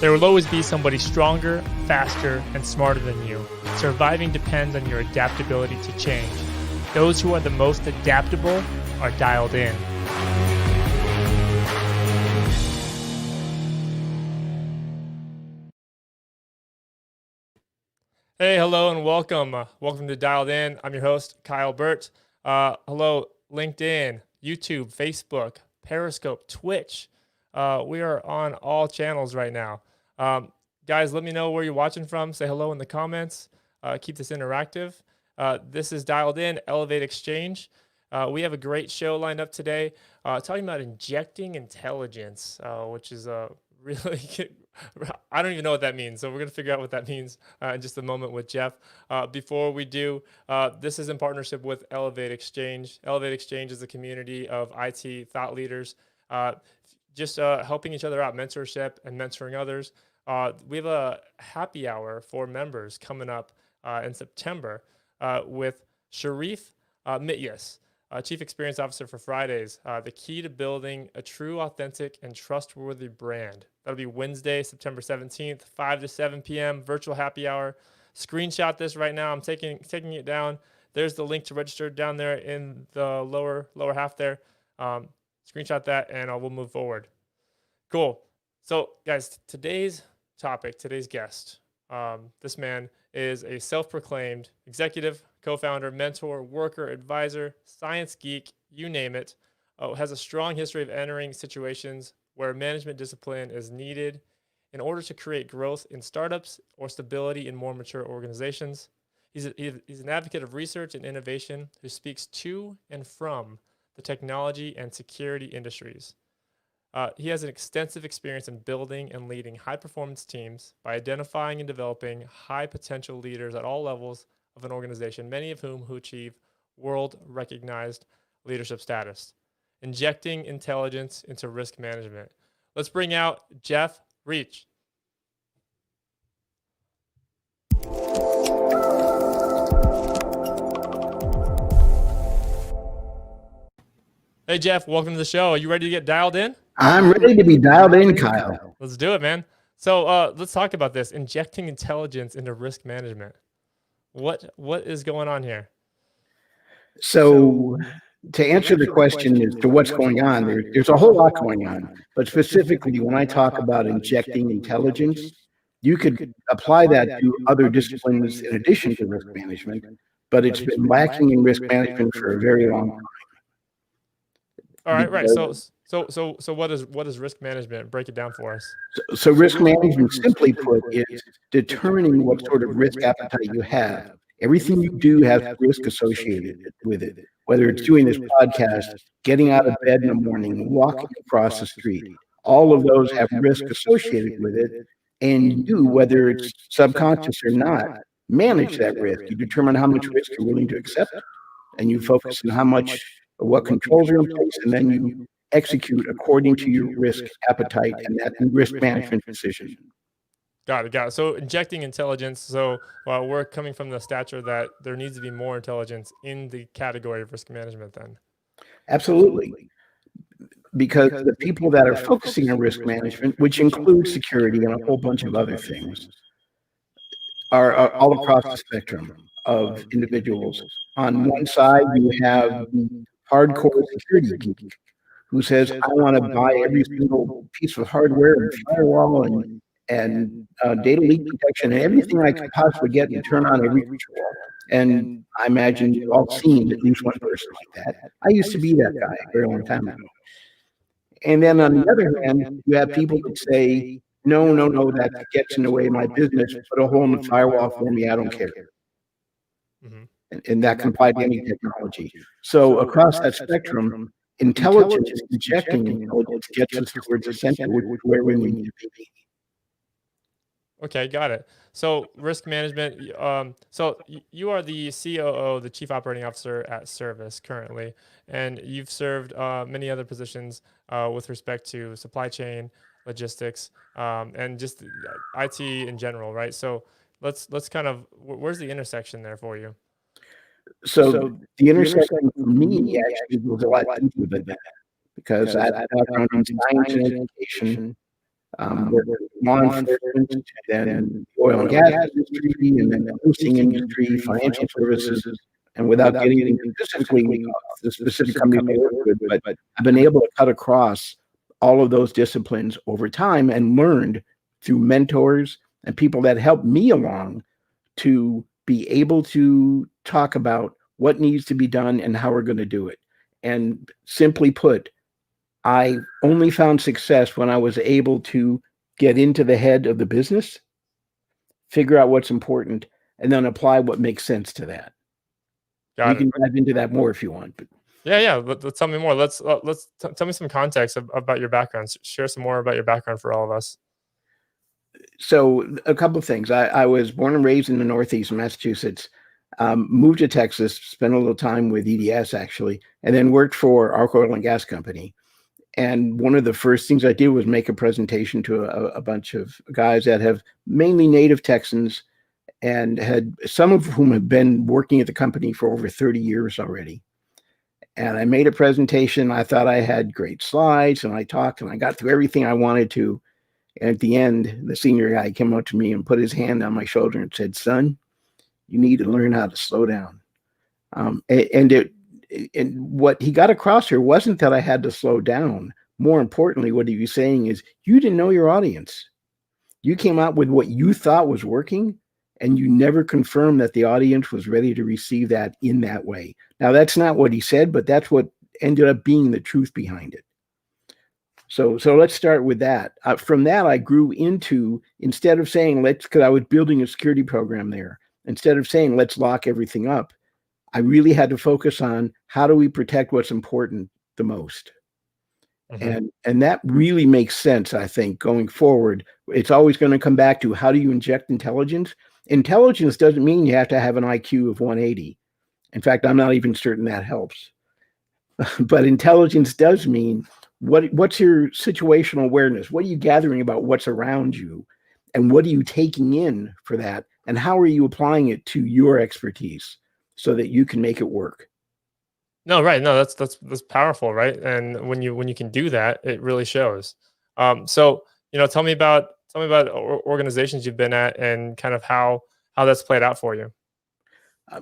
There will always be somebody stronger, faster, and smarter than you. Surviving depends on your adaptability to change. Those who are the most adaptable are dialed in. Hey, hello, and welcome. Welcome to Dialed In. I'm your host, Kyle Burt. Hello, LinkedIn, YouTube, Facebook, Periscope, Twitch. We are on all channels right now. Guys, let me know where you're watching from. Say hello in the comments. Keep this interactive. This is Dialed In, Elevate Exchange. We have a great show lined up today, talking about injecting intelligence, which is really, I don't even know what that means. So we're going to figure out what that means in just a moment with Jeff. Before we do, this is in partnership with Elevate Exchange. Elevate Exchange is a community of IT thought leaders, just helping each other out, mentorship and mentoring others. We have a happy hour for members coming up in September with Sharif Mityas, Chief Experience Officer for Fridays, the key to building a true, authentic, and trustworthy brand. That'll be Wednesday, September 17th, 5 to 7 p.m., virtual happy hour. Screenshot this right now. I'm taking it down. There's the link to register down there in the lower half there. Screenshot that, and we'll move forward. Cool. So, guys, today's topic, today's guest, this man is a self-proclaimed executive, co-founder, mentor, worker, advisor, science geek, you name it. Has a strong history of entering situations where management discipline is needed in order to create growth in startups or stability in more mature organizations. He's an advocate of research and innovation who speaks to and from the technology and security industries. He has an extensive experience in building and leading high-performance teams by identifying and developing high-potential leaders at all levels of an organization, many of whom who achieve world-recognized leadership status. Injecting intelligence into risk management. Let's bring out Jeff Reich. Hey, Jeff, welcome to the show. Are you ready to get dialed in? I'm ready to be dialed in, Kyle. Let's do it, man. So let's talk about this, injecting intelligence into risk management. What is going on here? So to answer the question as to what's going on, there's a whole lot going on. But specifically, when I talk about injecting intelligence, you could apply that to other disciplines in addition to risk management, but it's been lacking in risk management for a very long time. All right. So what is risk management? Break it down for us. So risk management, simply put, is determining what sort of risk appetite you have. Everything you do has risk associated with it, whether it's doing this podcast, getting out of bed in the morning, walking across the street. All of those have risk associated with it. And you, whether it's subconscious or not, manage that risk. You determine how much risk you're willing to accept, and you focus on what controls are in place, and then you execute according to your risk appetite and that risk management decision. Got it. So injecting intelligence. So we're coming from the stature that there needs to be more intelligence in the category of risk management then. Absolutely. Because the people that are focusing on risk management, which includes security and a whole bunch of other things, are all across the spectrum of individuals. On one side, you have the hardcore security geek who says, I want to buy every single piece of hardware and firewall and data leak protection and everything I could possibly get and turn on every feature. And I imagine you've all seen at least one person like that. I used to be that guy a very long time ago. And then on the other hand, you have people that say, no, that gets in the way of my business. Put a hole in the firewall for me. I don't care. Mm-hmm. And that can apply to any technology. So across that spectrum, intelligence, injecting intelligence gets us towards the center, where we need to be. Okay, got it. So risk management. So you are the COO, the Chief Operating Officer at Servus currently, and you've served many other positions with respect to supply chain, logistics, and just IT in general, right? So let's kind of, where's the intersection there for you? So the intersection for me actually was a lot deeper than that, because I had a background in science and education. worked in law enforcement, and then the oil and gas industry, and then the hosting industry, financial services. And without getting into specifically the specific companies I work with, but I've been able to cut across all of those disciplines over time and learned through mentors and people that helped me along to be able to talk about what needs to be done and how we're going to do it. And simply put, I only found success when I was able to get into the head of the business, figure out what's important, and then apply what makes sense to that. Got We it. can dive into that more if you want. But Yeah. Let's tell me more. Tell me some context about your background. Share some more about your background for all of us. so a couple of things. I was born and raised in the Northeast Massachusetts, moved to Texas, spent a little time with EDS actually, and then worked for Argo and Gas Company. And one of the first things I did was make a presentation to a bunch of guys that have mainly native Texans and had some of whom have been working at the company for over 30 years already. And I made a presentation. I thought I had great slides, and I talked and I got through everything I wanted to. And at the end, the senior guy came up to me and put his hand on my shoulder and said, "Son, you need to learn how to slow down." And what he got across here wasn't that I had to slow down. More importantly, what he was saying is, you didn't know your audience. You came out with what you thought was working, and you never confirmed that the audience was ready to receive that in that way. Now, that's not what he said, but that's what ended up being the truth behind it. So let's start with that. From that, I grew into, instead of saying, because I was building a security program there, instead of saying, let's lock everything up, I really had to focus on how do we protect what's important the most. And that really makes sense, I think, going forward. It's always going to come back to how do you inject intelligence? Intelligence doesn't mean you have to have an IQ of 180. In fact, I'm not even certain that helps. But intelligence does mean what's your situational awareness? What are you gathering about what's around you? And what are you taking in for that? And how are you applying it to your expertise so that you can make it work? No, right. No, that's powerful, right? And when you can do that, it really shows. So tell me about organizations you've been at and kind of how that's played out for you.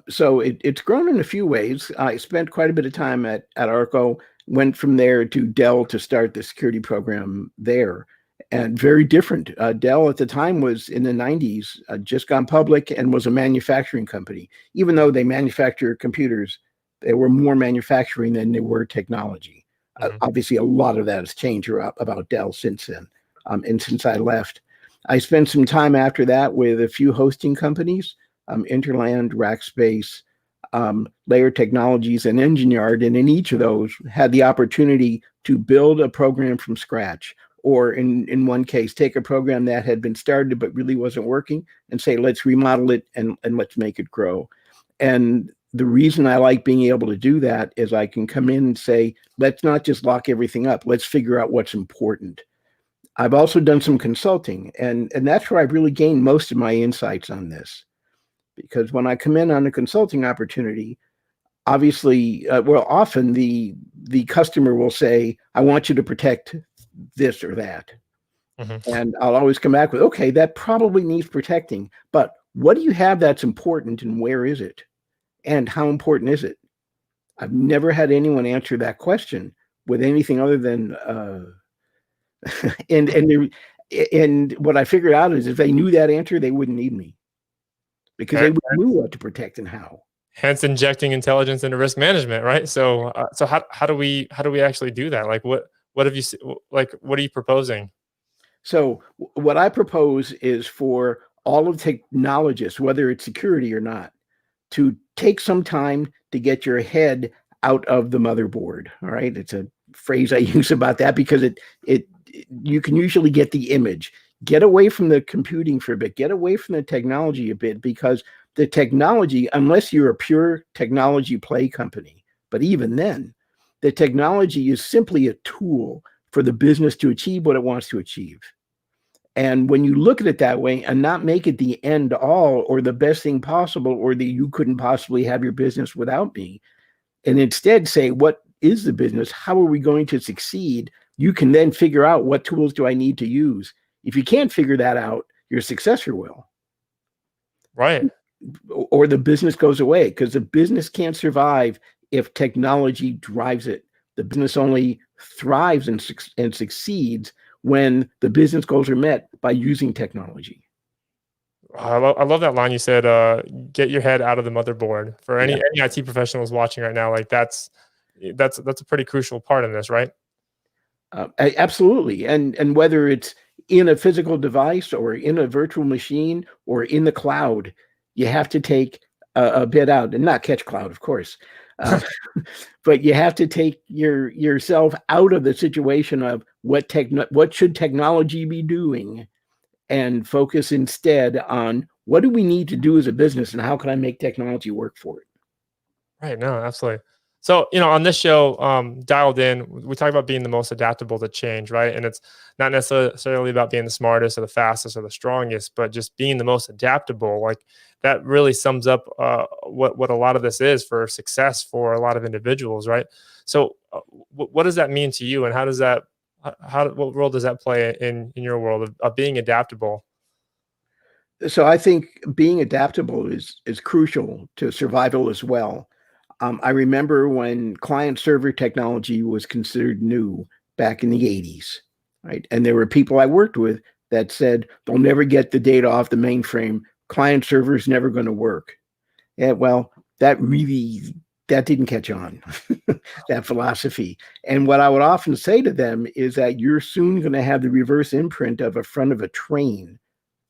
So it's grown in a few ways. I spent quite a bit of time at Argo, went from there to Dell to start the security program there, and very different. Dell at the time was in the 90s, just gone public and was a manufacturing company. Even though they manufacture computers, they were more manufacturing than they were technology. Obviously, a lot of that has changed about Dell since then. And since I left, I spent some time after that with a few hosting companies, Interland, Rackspace, Layer Technologies, and Engineered. And in each of those, had the opportunity to build a program from scratch, or in one case, take a program that had been started but really wasn't working and say, let's remodel it and let's make it grow. And the reason I like being able to do that is I can come in and say, let's not just lock everything up. Let's figure out what's important. I've also done some consulting, and that's where I've really gained most of my insights on this. Because when I come in on a consulting opportunity, obviously, often the customer will say, I want you to protect this or that. And I'll always come back with, okay, that probably needs protecting, but what do you have that's important and where is it? And how important is it? I've never had anyone answer that question with anything other than, and what I figured out is if they knew that answer, they wouldn't need me. Because they knew what to protect and how. Hence, injecting intelligence into risk management, right? So, how do we actually do that? Like, what have you what are you proposing? So, what I propose is for all of technologists, whether it's security or not, to take some time to get your head out of the motherboard. All right, it's a phrase I use about that because you can usually get the image. Get away from the computing for a bit, get away from the technology a bit, because the technology, unless you're a pure technology play company, but even then, the technology is simply a tool for the business to achieve what it wants to achieve. And when you look at it that way and not make it the end all or the best thing possible, or that you couldn't possibly have your business without me, and instead say, what is the business? How are we going to succeed? you can then figure out what tools do I need to use. If you can't figure that out, your successor will. Right. Or the business goes away, because the business can't survive if technology drives it. The business only thrives and succeeds when the business goals are met by using technology. I love that line you said, get your head out of the motherboard. For any IT professionals watching right now, like that's a pretty crucial part in this, right? Absolutely. And whether it's in a physical device or in a virtual machine or in the cloud, you have to take a bit out, and not catch cloud, of course. But you have to take yourself out of the situation of what should technology be doing, and focus instead on what do we need to do as a business and how can I make technology work for it. Right. No, absolutely. So, on this show, Dialed In, we talk about being the most adaptable to change, right? And it's not necessarily about being the smartest or the fastest or the strongest, but just being the most adaptable. Like that really sums up what a lot of this is for success for a lot of individuals, right? So, what does that mean to you, and what role does that play in your world of being adaptable? So I think being adaptable is crucial to survival as well. I remember when client server technology was considered new back in the 80s, right? And there were people I worked with that said, they'll never get the data off the mainframe. Client server is never going to work. Yeah, well, that didn't catch on, that philosophy. And what I would often say to them is that you're soon going to have the reverse imprint of a front of a train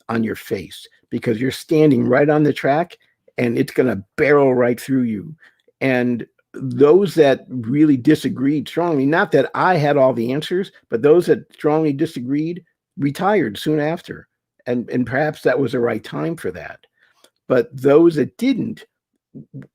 on your face, because you're standing right on the track and it's going to barrel right through you. And those that really disagreed strongly, not that I had all the answers, but those that strongly disagreed retired soon after. And perhaps that was the right time for that. But those that didn't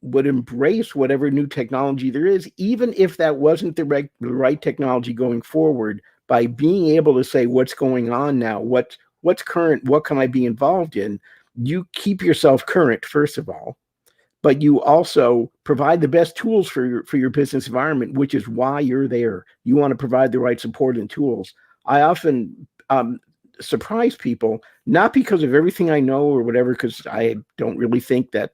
would embrace whatever new technology there is, even if that wasn't the right technology going forward, by being able to say what's going on now, what's current, what can I be involved in. You keep yourself current, first of all, but you also provide the best tools for your business environment, which is why you're there. You want to provide the right support and tools. I often surprise people, not because of everything I know or whatever, because I don't really think that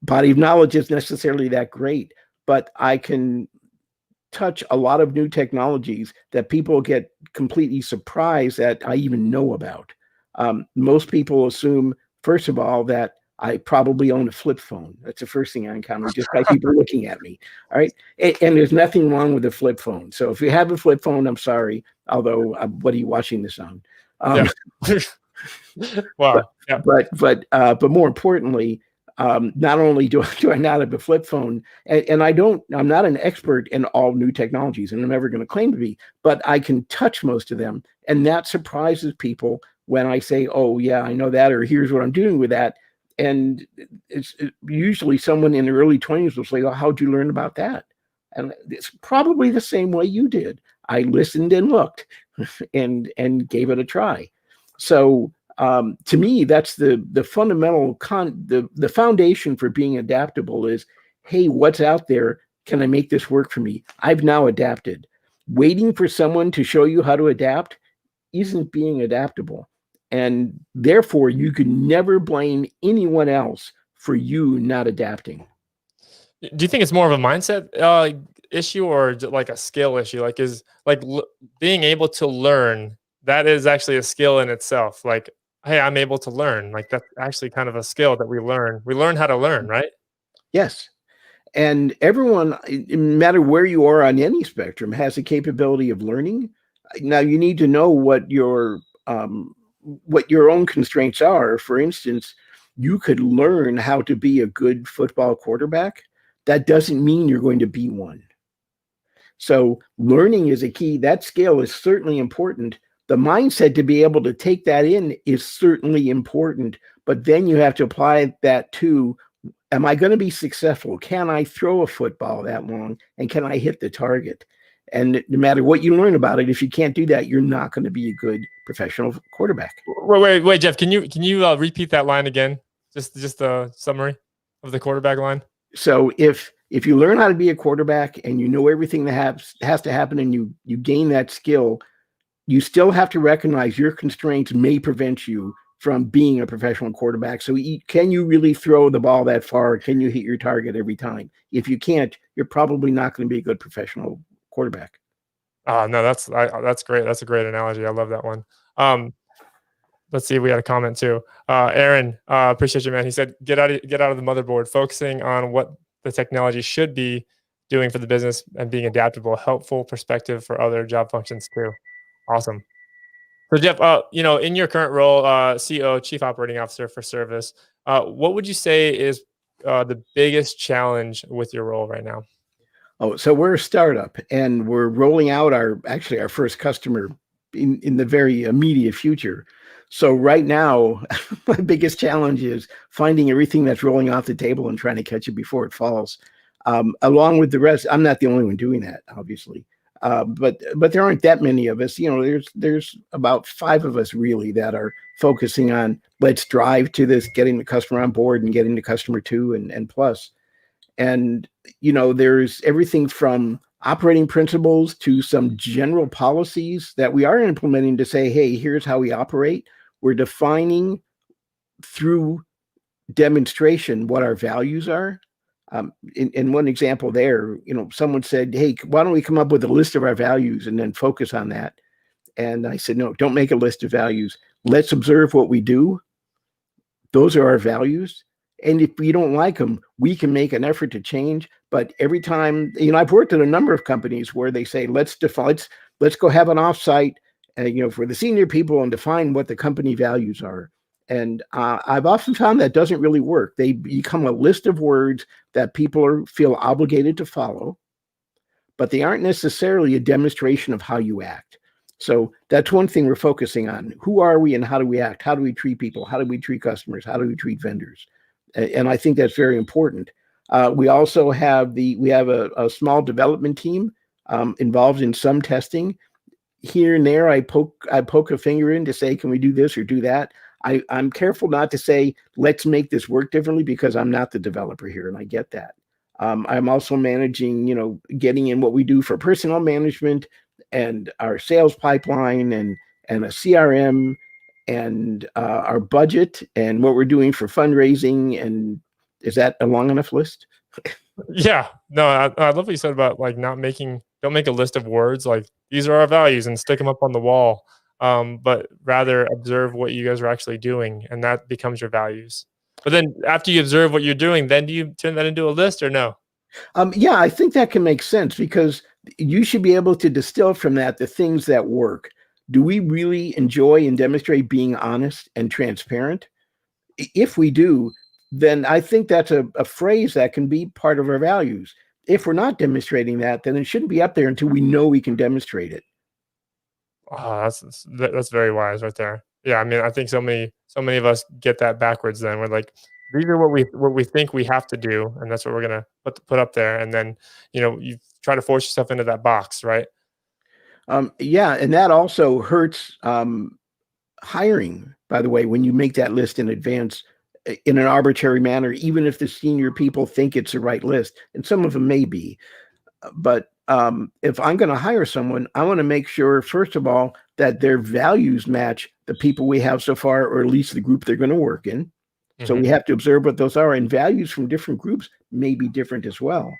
body of knowledge is necessarily that great, but I can touch a lot of new technologies that people get completely surprised that I even know about. Most people assume, first of all, that I probably own a flip phone. That's the first thing I encounter just by people looking at me. All right. And there's nothing wrong with a flip phone. So if you have a flip phone, I'm sorry. Although, what are you watching this on? Wow. But more importantly, not only do I not have a flip phone, and I'm not an expert in all new technologies, and I'm never going to claim to be, but I can touch most of them. And that surprises people when I say, oh yeah, I know that, or here's what I'm doing with that. And it's usually someone in the early 20s will say, oh, how'd you learn about that? And it's probably the same way you did. I listened and looked and gave it a try. So to me, that's the fundamental the foundation for being adaptable is, hey, what's out there? Can I make this work for me? I've now adapted. Waiting for someone to show you how to adapt isn't being adaptable. And therefore, you can never blame anyone else for you not adapting. Do you think it's more of a mindset issue or like a skill issue? Like being able to learn, that is actually a skill in itself. Like, hey, I'm able to learn. Like that's actually kind of a skill that we learn. We learn how to learn, right? Yes. And everyone, no matter where you are on any spectrum, has the capability of learning. Now you need to know what your own constraints are. For instance, you could learn how to be a good football quarterback. That doesn't mean you're going to be one. So learning is a key. That skill is certainly important. The mindset to be able to take that in is certainly important, but then you have to apply that to, am I going to be successful? Can I throw a football that long? And can I hit the target? And no matter what you learn about it, if you can't do that, you're not going to be a good professional quarterback. Wait, Jeff, can you repeat that line again? Just a summary of the quarterback line. So if if you learn how to be a quarterback and you know everything that has to happen and you gain that skill, you still have to recognize your constraints may prevent you from being a professional quarterback. So can you really throw the ball that far? Can you hit your target every time? If you can't, you're probably not going to be a good professional quarterback. No, that's great. That's a great analogy. I love that one. Let's see. We had a comment too. Aaron, appreciate you, man. He said, get out of the motherboard, focusing on what the technology should be doing for the business and being adaptable, helpful perspective for other job functions too. Awesome. So Jeff, in your current role, COO, Chief Operating Officer for Servus, what would you say is the biggest challenge with your role right now? Oh, so we're a startup and we're rolling out our first customer in the very immediate future. So right now, my biggest challenge is finding everything that's rolling off the table and trying to catch it before it falls. Along with the rest, I'm not the only one doing that, obviously. But there aren't that many of us. There's about 5 of us really that are focusing on let's drive to this, getting the customer on board and getting the customer 2 and plus. And there's everything from operating principles to some general policies that we are implementing to say, hey, here's how we operate. We're defining through demonstration what our values are. In one example there, someone said, hey, why don't we come up with a list of our values and then focus on that? And I said, no, don't make a list of values. Let's observe what we do. Those are our values. And if we don't like them, we can make an effort to change. But every time, I've worked at a number of companies where they say, let's go have an offsite, for the senior people and define what the company values are. And I've often found that doesn't really work. They become a list of words that people feel obligated to follow, but they aren't necessarily a demonstration of how you act. So that's one thing we're focusing on. Who are we and how do we act? How do we treat people? How do we treat customers? How do we treat vendors? And I think that's very important. We also have a small development team involved in some testing. Here and there, I poke a finger in to say, can we do this or do that? I'm careful not to say, let's make this work differently, because I'm not the developer here, and I get that. I'm also managing, getting in what we do for personnel management and our sales pipeline and a CRM and our budget and what we're doing for fundraising. And is that a long enough list? Yeah, no, I love what you said about like don't make a list of words like these are our values and stick them up on the wall. But rather observe what you guys are actually doing, and that becomes your values. But then after you observe what you're doing, then do you turn that into a list or no? Yeah, I think that can make sense, because you should be able to distill from that the things that work. Do we really enjoy and demonstrate being honest and transparent? If we do, then I think that's a phrase that can be part of our values. If we're not demonstrating that, then it shouldn't be up there until we know we can demonstrate it. Oh, that's very wise right there. Yeah, I mean, I think so many of us get that backwards. Then we're like, these are what we think we have to do, and that's what we're gonna put up there. And then you try to force yourself into that box, right? Yeah, and that also hurts hiring. By the way, when you make that list in advance in an arbitrary manner, even if the senior people think it's the right list, and some of them may be, but if I'm going to hire someone, I want to make sure, first of all, that their values match the people we have so far, or at least the group they're going to work in. Mm-hmm. So we have to observe what those are, and values from different groups may be different as well.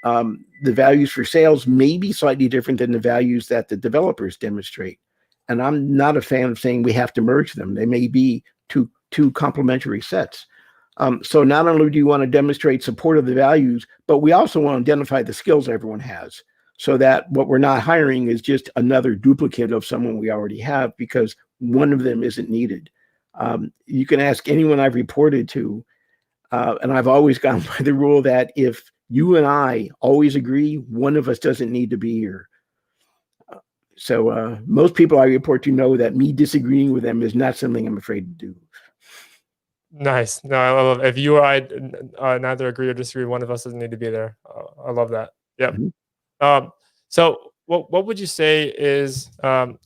The values for sales may be slightly different than the values that the developers demonstrate. And I'm not a fan of saying we have to merge them. They may be two complementary sets. So not only do you want to demonstrate support of the values, but we also want to identify the skills everyone has, so that what we're not hiring is just another duplicate of someone we already have, because one of them isn't needed. You can ask anyone I've reported to, and I've always gone by the rule that if you and I always agree, one of us doesn't need to be here. So most people I report to know that me disagreeing with them is not something I'm afraid to do. Nice. No, I love it. If you or I neither agree or disagree, one of us doesn't need to be there. I love that. Yep. Mm-hmm. So what would you say is throughout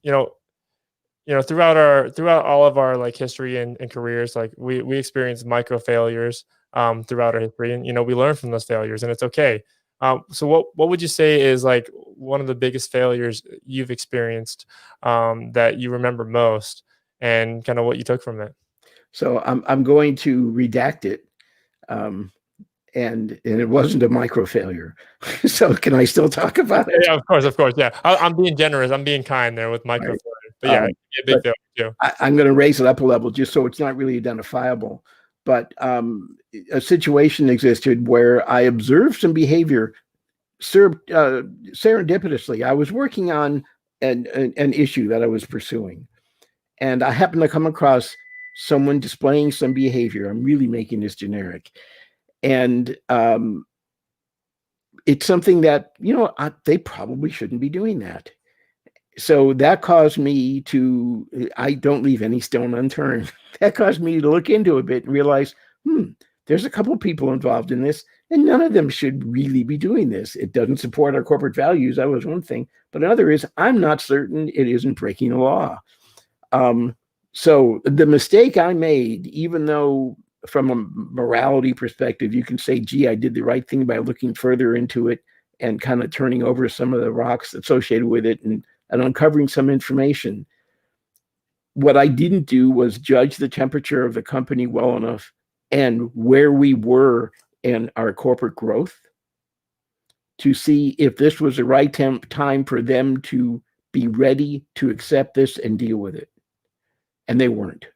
all of our like history and careers, like we experience micro failures throughout our history, and we learn from those failures, and it's okay. So what would you say is like one of the biggest failures you've experienced, that you remember most, and kind of what you took from it? So I'm going to redact it. And it wasn't a micro failure. So can I still talk about it? Yeah, of course, yeah. I'm being generous. I'm being kind there with micro Right. failure, but yeah, it can be a big failure too. I'm going to raise it up a level just so it's not really identifiable. But a situation existed where I observed some behavior serendipitously. I was working on an issue that I was pursuing, and I happened to come across someone displaying some behavior. I'm really making this generic. And it's something that, they probably shouldn't be doing that. So that caused me to, I don't leave any stone unturned. That caused me to look into it a bit and realize, there's a couple people involved in this, and none of them should really be doing this. It doesn't support our corporate values. That was one thing. But another is, I'm not certain it isn't breaking the law. So the mistake I made, even though from a morality perspective, you can say, gee, I did the right thing by looking further into it and kind of turning over some of the rocks associated with it and uncovering some information. What I didn't do was judge the temperature of the company well enough and where we were in our corporate growth to see if this was the right time for them to be ready to accept this and deal with it. And they weren't.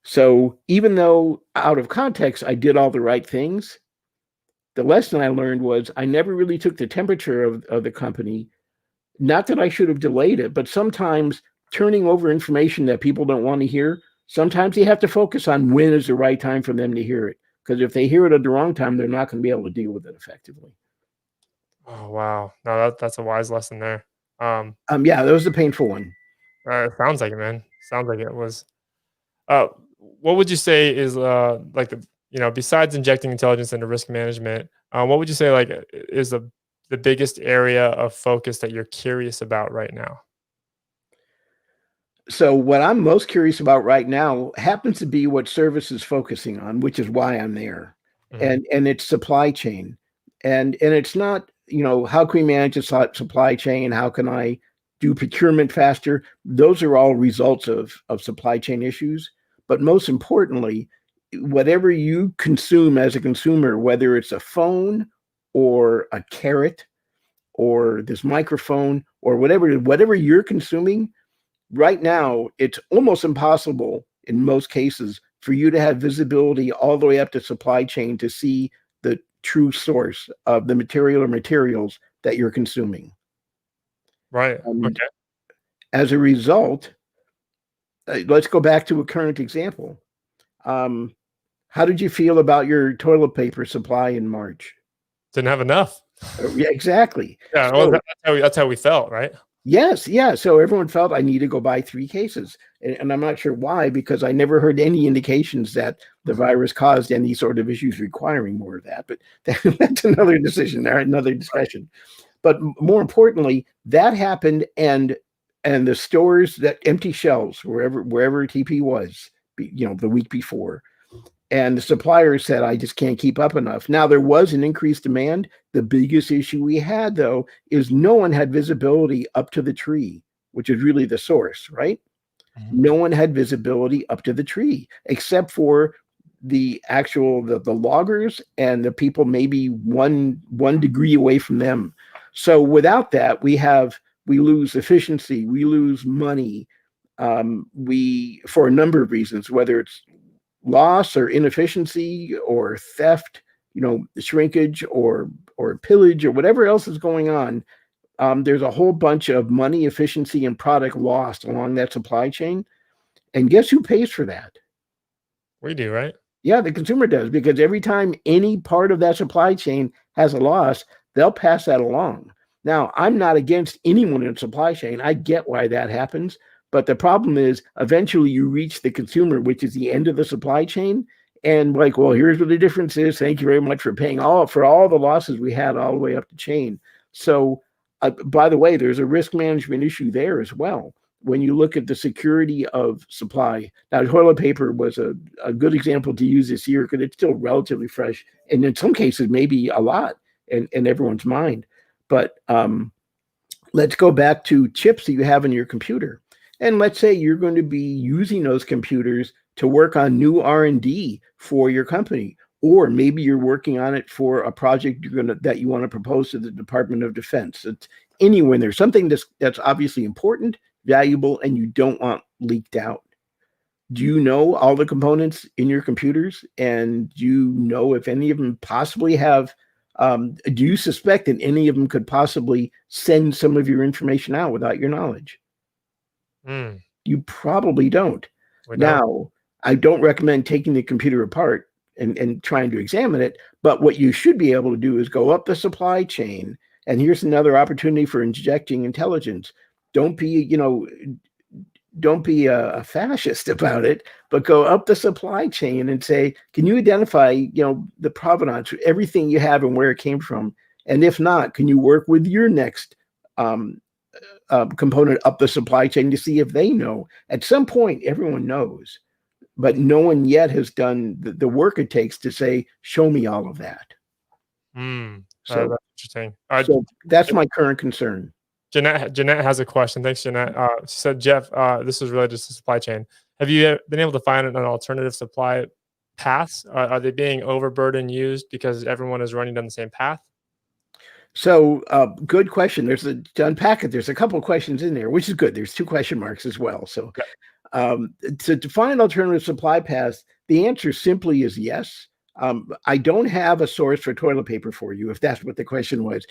So even though out of context, I did all the right things, the lesson I learned was I never really took the temperature of the company. Not that I should have delayed it, but sometimes turning over information that people don't want to hear, sometimes you have to focus on when is the right time for them to hear it. Because if they hear it at the wrong time, they're not going to be able to deal with it effectively. Oh, wow. No, that's a wise lesson there. Yeah, that was the painful one. It sounds like it, man. Sounds like it was. What would you say is like besides injecting intelligence into risk management, what would you say like is the biggest area of focus that you're curious about right now? So what I'm most curious about right now happens to be what Servus is focusing on, which is why I'm there. And it's supply chain. And it's not, how can we manage a supply chain? How can I do procurement faster? Those are all results of supply chain issues. But most importantly, whatever you consume as a consumer, whether it's a phone or a carrot or this microphone or whatever you're consuming, right now, it's almost impossible in most cases for you to have visibility all the way up to supply chain to see the true source of the material or materials that you're consuming. Right. Okay. As a result, let's go back to a current example. How did you feel about your toilet paper supply in March? Didn't have enough. Yeah, exactly. Yeah, well, that's how we felt, right? Yes, yeah. So everyone felt I need to go buy 3 cases. And I'm not sure why, because I never heard any indications that the virus caused any sort of issues requiring more of that. But that's another decision there, another discussion. But more importantly, that happened, and the stores that empty shelves wherever TP was, the week before. And the suppliers said, I just can't keep up enough. Now, there was an increased demand. The biggest issue we had, though, is no one had visibility up to the tree, which is really the source, right? No one had visibility up to the tree, except for the loggers and the people maybe one degree away from them. So without that, we lose efficiency, we lose money, for a number of reasons, whether it's loss or inefficiency or theft, shrinkage or pillage or whatever else is going on. There's a whole bunch of money, efficiency, and product lost along that supply chain. And guess who pays for that? We do, right? Yeah, the consumer does, because every time any part of that supply chain has a loss, they'll pass that along. Now, I'm not against anyone in the supply chain. I get why that happens. But the problem is eventually you reach the consumer, which is the end of the supply chain. And like, well, here's what the difference is. Thank you very much for paying for all the losses we had all the way up the chain. So, by the way, there's a risk management issue there as well. when you look at the security of supply. Now, toilet paper was a good example to use this year because it's still relatively fresh, and in some cases, maybe a lot in everyone's mind. But let's go back to chips that you have in your computer. And let's say you're going to be using those computers to work on new R&D for your company, or maybe you're working on it for a project that you want to propose to the Department of Defense. It's anywhere there's something that's obviously important, valuable, and you don't want leaked out. Do you know all the components in your computers? And do you know if any of them possibly have, do you suspect that any of them could possibly send some of your information out without your knowledge? You probably don't. Now, I don't recommend taking the computer apart and trying to examine it, but what you should be able to do is go up the supply chain. And here's another opportunity for injecting intelligence. Don't be a fascist about it, but go up the supply chain and say, can you identify, the provenance, everything you have and where it came from? And if not, can you work with your next component up the supply chain to see if they know? At some point, everyone knows, but no one yet has done the work it takes to say, show me all of that. So that's interesting. So that's my current concern. Jeanette has a question. Thanks, Jeanette. She said, Jeff, this is related to supply chain. Have you been able to find an alternative supply paths? Are they being overburdened used because everyone is running down the same path? So good question. To unpack it, there's a couple of questions in there, which is good. There's 2 question marks as well. So to define alternative supply paths, the answer simply is yes. I don't have a source for toilet paper for you, if that's what the question was.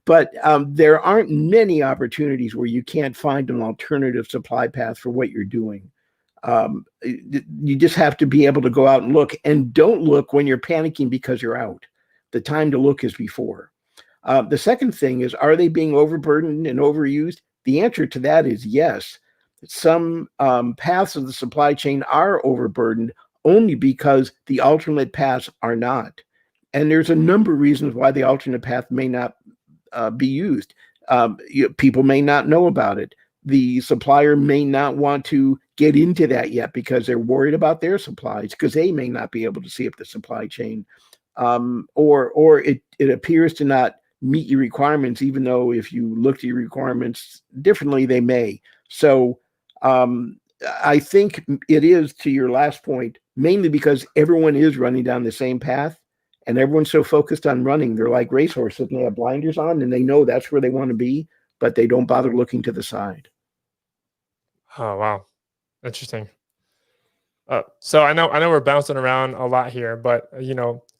But there aren't many opportunities where you can't find an alternative supply path for what you're doing. You just have to be able to go out and look, and don't look when you're panicking because you're out. The time to look is before. The second thing is, are they being overburdened and overused? The answer to that is yes. Some paths of the supply chain are overburdened only because the alternate paths are not. And there's a number of reasons why the alternate path may not be used. People may not know about it. The supplier may not want to get into that yet because they're worried about their supplies, because they may not be able to see up the supply chain. Or it appears to not meet your requirements, even though if you look at your requirements differently, they may. So I think it is, to your last point, mainly because everyone is running down the same path, and everyone's so focused on running. They're like racehorses, and they have blinders on, and they know that's where they want to be, but they don't bother looking to the side. Oh, wow. Interesting. So I know we're bouncing around a lot here, but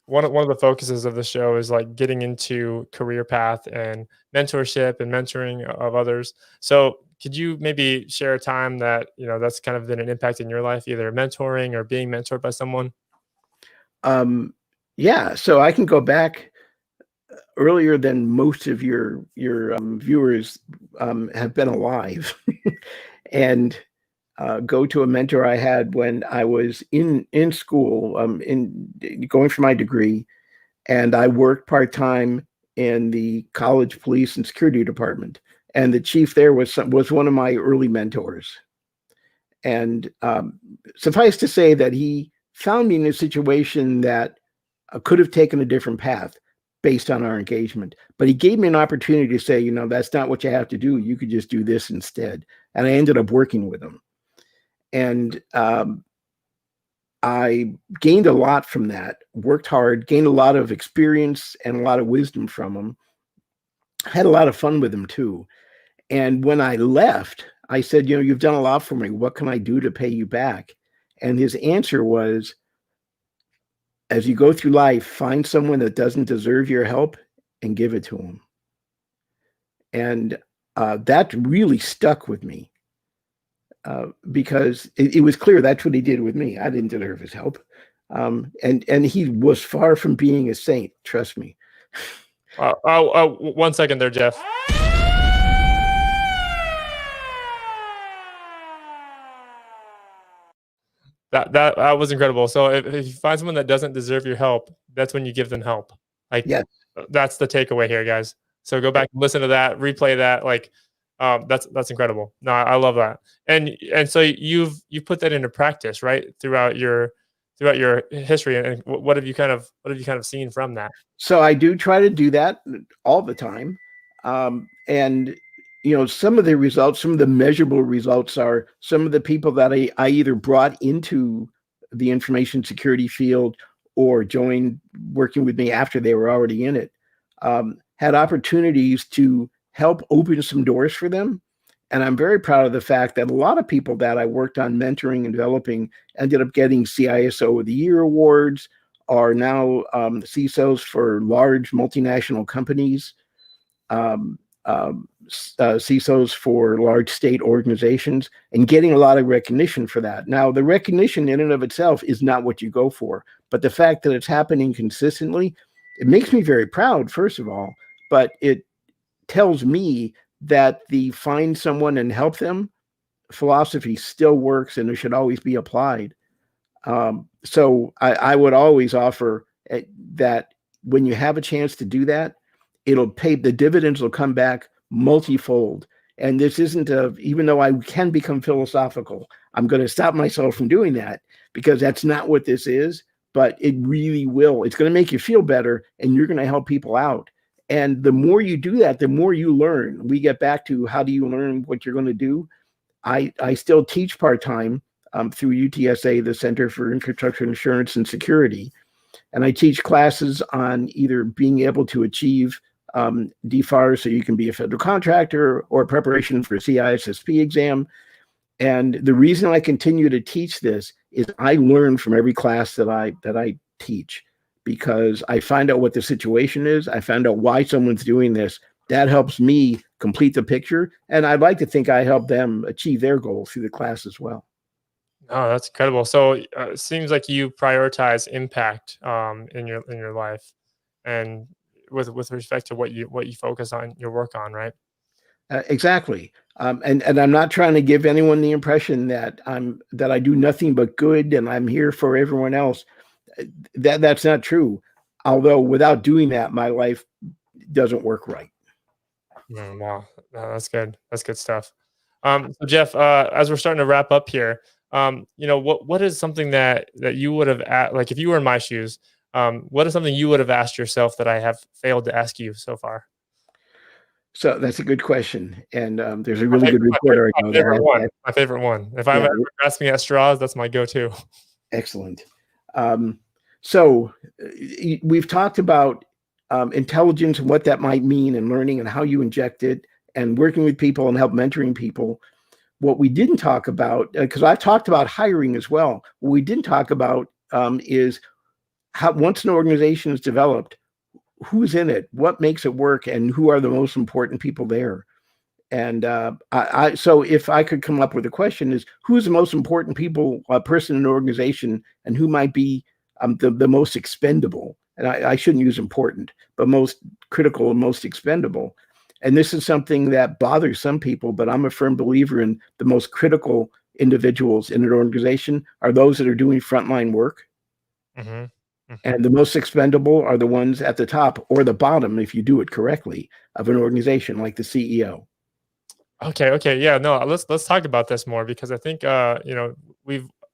one of the focuses of the show is like getting into career path and mentorship and mentoring of others. So could you maybe share a time that that's kind of been an impact in your life, either mentoring or being mentored by someone? Yeah, so I can go back earlier than most of your viewers have been alive, and go to a mentor I had when I was in school, going for my degree, and I worked part-time in the college police and security department. And the chief there was one of my early mentors. And suffice to say that he found me in a situation that could have taken a different path based on our engagement. But he gave me an opportunity to say, that's not what you have to do. You could just do this instead. And I ended up working with him. And I gained a lot from that, worked hard, gained a lot of experience and a lot of wisdom from him. Had a lot of fun with him too. And when I left, I said, you've done a lot for me. What can I do to pay you back? And his answer was, as you go through life, find someone that doesn't deserve your help and give it to them. And that really stuck with me. Because it was clear that's what he did with me. I didn't deserve his help. And he was far from being a saint, trust me. 1 second there, Jeff. That was incredible. So if you find someone that doesn't deserve your help, that's when you give them help. Like, yes. That's the takeaway here, guys. So go back and listen to that, replay that. Like, That's incredible. No, I love that. And so you've put that into practice, right? Throughout your history, and what have you kind of seen from that? So I do try to do that all the time. And, some of the results, some of the measurable results are some of the people that I either brought into the information security field or joined working with me after they were already in it, had opportunities to help open some doors for them. And I'm very proud of the fact that a lot of people that I worked on mentoring and developing ended up getting CISO of the Year awards, are now Cisos for large multinational companies, Cisos for large state organizations, and getting a lot of recognition for that. Now, the recognition in and of itself is not what you go for, but the fact that it's happening consistently, it makes me very proud, first of all, but it tells me that the find someone and help them philosophy still works and it should always be applied. So I would always offer that when you have a chance to do that, it'll pay, the dividends will come back multifold. And this isn't even though I can become philosophical, I'm going to stop myself from doing that because that's not what this is, but it really will. It's going to make you feel better and you're going to help people out. And the more you do that, the more you learn. We get back to how do you learn what you're going to do? I still teach part-time through UTSA, the Center for Infrastructure Insurance and Security. And I teach classes on either being able to achieve DFAR so you can be a federal contractor or preparation for a CISSP exam. And the reason I continue to teach this is I learn from every class that I teach because I find out what the situation is. I find out why someone's doing this. That helps me complete the picture. And I'd like to think I help them achieve their goals through the class as well. Oh, that's incredible. So it seems like you prioritize impact in your life, and with respect to what you focus on your work on, right? Exactly. And I'm not trying to give anyone the impression that I do nothing but good and I'm here for everyone else. That's not true. Although without doing that, my life doesn't work right. Wow, no, that's good. That's good stuff. So Jeff, as we're starting to wrap up here, what is something that you would have like if you were in my shoes, what is something you would have asked yourself that I have failed to ask you so far? So that's a good question. And there's a really good report article that my favorite one. If I'm ever grasping at straws, that's my go-to. Excellent. So we've talked about intelligence and what that might mean and learning and how you inject it and working with people and help mentoring people. What we didn't talk about, because I've talked about hiring as well, what we didn't talk about is how once an organization is developed, who's in it, what makes it work, and who are the most important people there. And so if I could come up with a question is who's the most important person in an organization and who might be the most expendable? And I shouldn't use important, but most critical and most expendable. And this is something that bothers some people, but I'm a firm believer in the most critical individuals in an organization are those that are doing frontline work. Mm-hmm. Mm-hmm. And the most expendable are the ones at the top or the bottom, if you do it correctly, of an organization like the CEO. Okay, yeah, no, let's talk about this more because I think I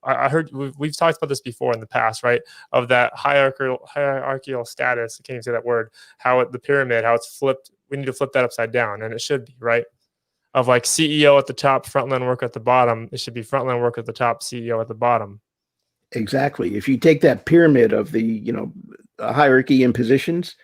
heard we've talked about this before in the past, right? Of that hierarchical status. I can't even say that word. How the pyramid, how it's flipped. We need to flip that upside down, and it should be right. Of like CEO at the top, frontline work at the bottom. It should be frontline work at the top, CEO at the bottom. Exactly. If you take that pyramid of the hierarchy and positions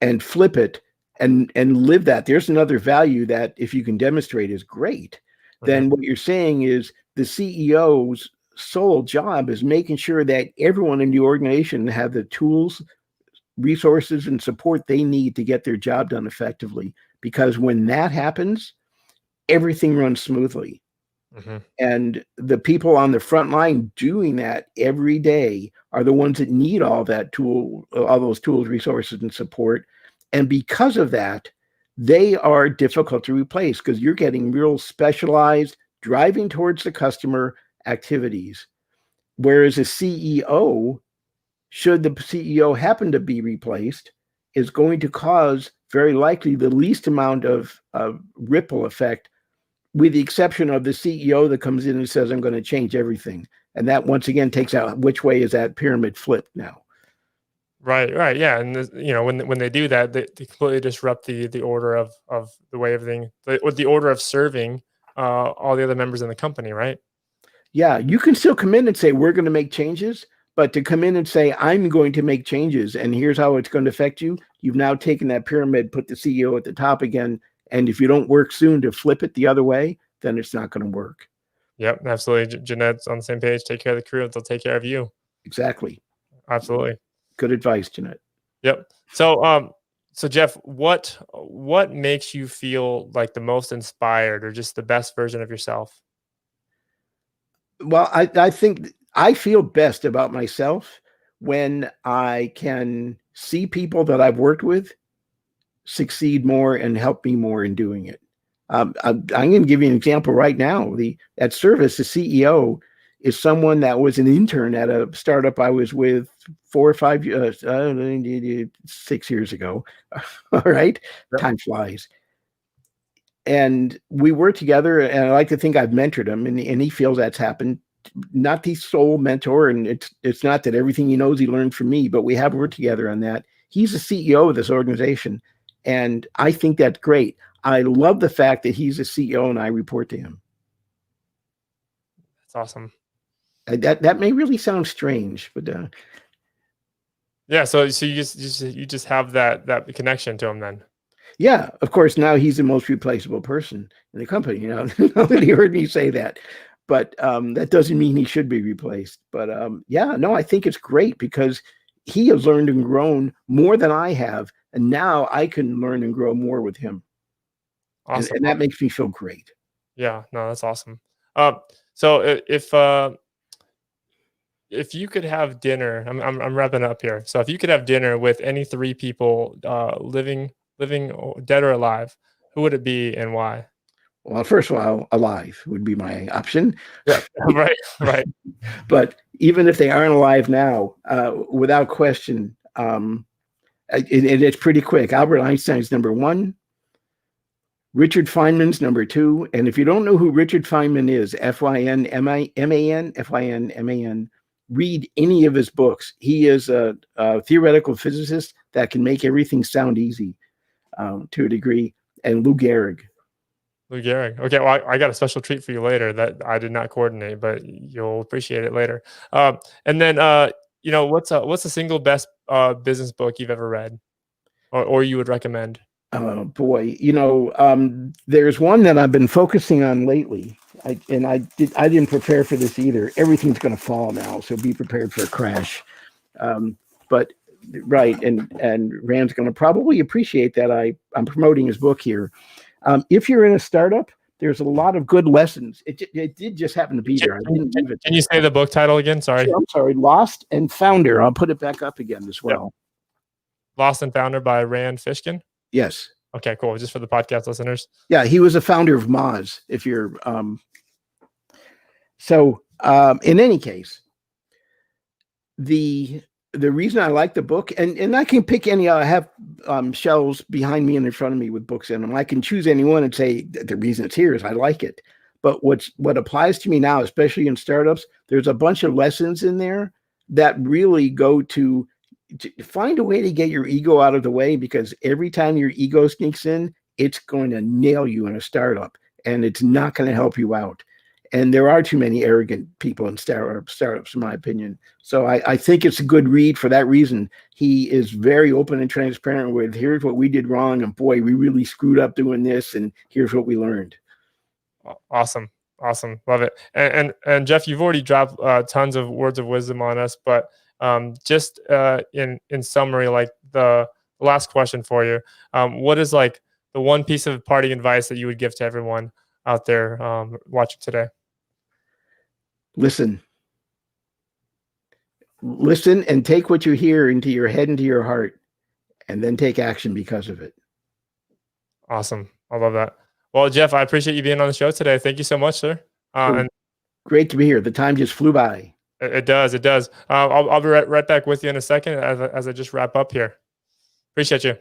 and flip it and live that, there's another value that if you can demonstrate is great. Then what you're saying is the CEO's sole job is making sure that everyone in the organization have the tools, resources, and support they need to get their job done effectively. Because when that happens, everything runs smoothly. Mm-hmm. And the people on the front line doing that every day are the ones that need all those tools, resources, and support. And because of that, they are difficult to replace because you're getting real specialized, driving towards the customer activities. Whereas a CEO, should the CEO happen to be replaced, is going to cause very likely the least amount of ripple effect, with the exception of the CEO that comes in and says, I'm going to change everything. And that once again takes out which way is that pyramid flipped now. Right, yeah, and when they do that, they completely disrupt the order of the way everything, the order of serving all the other members in the company, right? Yeah, you can still come in and say we're going to make changes, but to come in and say I'm going to make changes and here's how it's going to affect you, you've now taken that pyramid, put the CEO at the top again, and if you don't work soon to flip it the other way, then it's not going to work. Yep, absolutely. Jeanette's on the same page. Take care of the crew; they'll take care of you. Exactly. Absolutely. Good advice, Jeanette. Yep. So Jeff, what makes you feel like the most inspired or just the best version of yourself? Well, I think I feel best about myself when I can see people that I've worked with succeed more and help me more in doing it. I'm going to give you an example right now. At Servus, the CEO is someone that was an intern at a startup I was with 6 years ago. All right. Yep. Time flies. And we were together, and I like to think I've mentored him, and he feels that's happened. Not the sole mentor, and it's not that everything he knows he learned from me, but we have worked together on that. He's the CEO of this organization, and I think that's great. I love the fact that he's a CEO and I report to him. That's awesome. That may really sound strange, but yeah. So you just have that connection to him then. Yeah, of course. Now he's the most replaceable person in the company. Nobody heard me say that, but that doesn't mean he should be replaced. But yeah, no, I think it's great because he has learned and grown more than I have, and now I can learn and grow more with him. Awesome. And that makes me feel great. Yeah, no, that's awesome. So if you could have dinner, I'm wrapping up here. So if you could have dinner with any 3 people, living, dead or alive, who would it be and why? Well, first of all, alive would be my option. Yeah, right. But even if they aren't alive now, without question, it's pretty quick. Albert Einstein's number 1. Richard Feynman's number 2. And if you don't know who Richard Feynman is, F-I-N-M-A-N, read any of his books. He is a theoretical physicist that can make everything sound easy to a degree. And Lou Gehrig. Okay, well, I got a special treat for you later that I did not coordinate, but you'll appreciate it later. And then, what's the single best business book you've ever read, or you would recommend? Oh boy, there's one that I've been focusing on lately. I didn't prepare for this either. Everything's going to fall now, so be prepared for a crash. But right, and Rand's going to probably appreciate that I'm promoting his book here. If you're in a startup, there's a lot of good lessons. It did just happen to be there. I didn't leave it. Can you say the book title again? Sorry. Sure, I'm sorry. Lost and Founder. I'll put it back up again as well. Yep. Lost and Founder by Rand Fishkin. Yes. Okay, cool. Just for the podcast listeners. Yeah, he was a founder of Moz. If you're in any case, the reason I like the book, and I can pick any. I have shelves behind me and in front of me with books in them. I can choose any one and say the reason it's here is I like it. But what applies to me now, especially in startups, there's a bunch of lessons in there that really go to find a way to get your ego out of the way, because every time your ego sneaks in, it's going to nail you in a startup, and it's not going to help you out. And there are too many arrogant people in startups, in my opinion. So I think it's a good read for that reason. He is very open and transparent with, here's what we did wrong, and boy, we really screwed up doing this, and here's what we learned. Awesome. Love it. And Jeff, you've already dropped tons of words of wisdom on us, but just in summary, like the last question for you, what is like the one piece of parting advice that you would give to everyone out there watching today? Listen and take what you hear into your head, into your heart, and then take action because of it. Awesome. I love that. Well, Jeff, I appreciate you being on the show today. Thank you so much, sir. And great to be here. The time just flew by. It does. I'll be right back with you in a second as I just wrap up here. Appreciate you.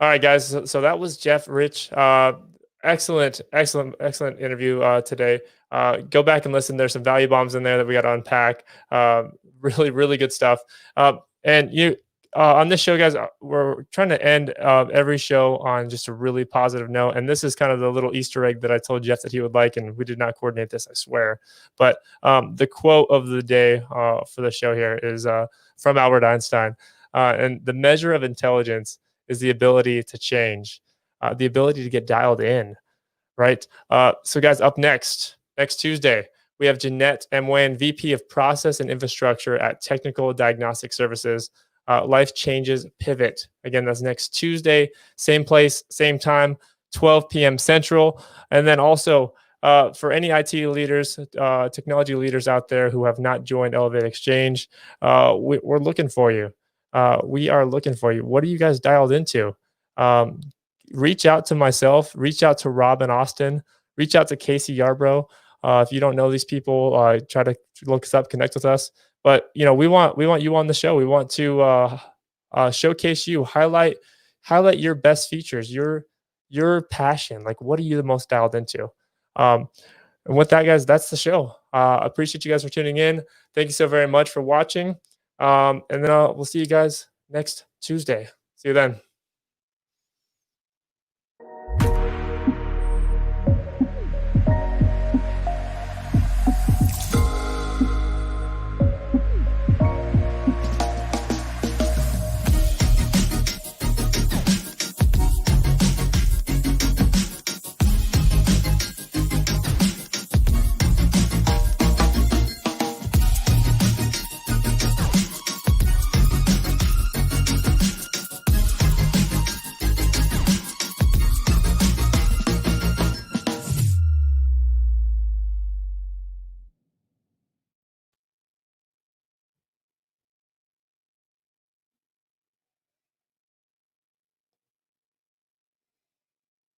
All right, guys. So that was Jeff Reich. Excellent interview today. Go back and listen. There's some value bombs in there that we got to unpack. Really good stuff. And you on this show, guys, we're trying to end every show on just a really positive note. And this is kind of the little Easter egg that I told Jeff that he would like, and we did not coordinate this, I swear. But the quote of the day for the show here is from Albert Einstein, and the measure of intelligence is the ability to change, the ability to get dialed in, right? So, guys, up next Tuesday, we have Jeanette Mwan, VP of Process and Infrastructure at Technical Diagnostic Services. Life Changes Pivot. Again, that's next Tuesday, same place, same time, 12 p.m. Central. And then also, for any IT leaders, technology leaders out there who have not joined Elevate Exchange, we're looking for you. We are looking for you. What are you guys dialed into? Reach out to myself, reach out to Rob and Austin, reach out to Casey Yarbrough. If you don't know these people, try to look us up, connect with us. But we want you on the show. We want to showcase you, highlight your best features, your passion. Like, what are you the most dialed into? And with that, guys, that's the show. I appreciate you guys for tuning in. Thank you so very much for watching. And then we'll see you guys next Tuesday. See you then.